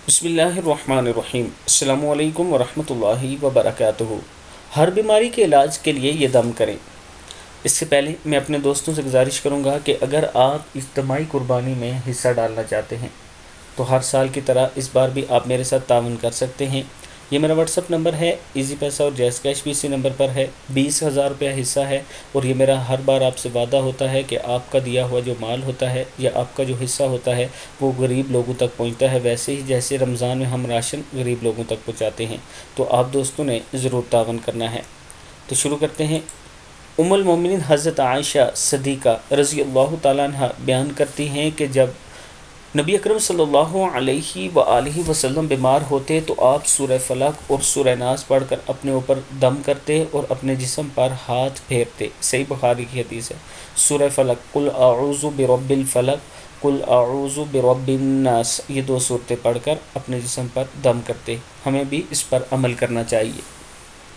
بسم اللہ الرحمن الرحیم۔ السلام علیکم ورحمۃ اللہ وبرکاتہ۔ ہر بیماری کے علاج کے لیے یہ دم کریں۔ اس سے پہلے میں اپنے دوستوں سے گزارش کروں گا کہ اگر آپ اجتماعی قربانی میں حصہ ڈالنا چاہتے ہیں تو ہر سال کی طرح اس بار بھی آپ میرے ساتھ تعاون کر سکتے ہیں۔ یہ میرا واٹس ایپ نمبر ہے، ایزی پیسہ اور جیز کیش بھی اسی نمبر پر ہے۔ 20,000 روپیہ حصہ ہے، اور یہ میرا ہر بار آپ سے وعدہ ہوتا ہے کہ آپ کا دیا ہوا جو مال ہوتا ہے یا آپ کا جو حصہ ہوتا ہے وہ غریب لوگوں تک پہنچتا ہے، ویسے ہی جیسے رمضان میں ہم راشن غریب لوگوں تک پہنچاتے ہیں۔ تو آپ دوستوں نے ضرور تعاون کرنا ہے۔ تو شروع کرتے ہیں۔ ام المومنین حضرت عائشہ صدیقہ رضی اللہ تعالیٰ عنہ بیان کرتی ہیں کہ جب نبی اکرم صلی اللہ علیہ وآلہ وسلم بیمار ہوتے تو آپ سورہ فلق اور سورہ ناس پڑھ کر اپنے اوپر دم کرتے اور اپنے جسم پر ہاتھ پھیرتے۔ صحیح بخاری کی حدیث ہے۔ سورہ فلق، قل اعوذ برب الفلق، قل اعوذ برب الناس، یہ 2 صورتیں پڑھ کر اپنے جسم پر دم کرتے۔ ہمیں بھی اس پر عمل کرنا چاہیے۔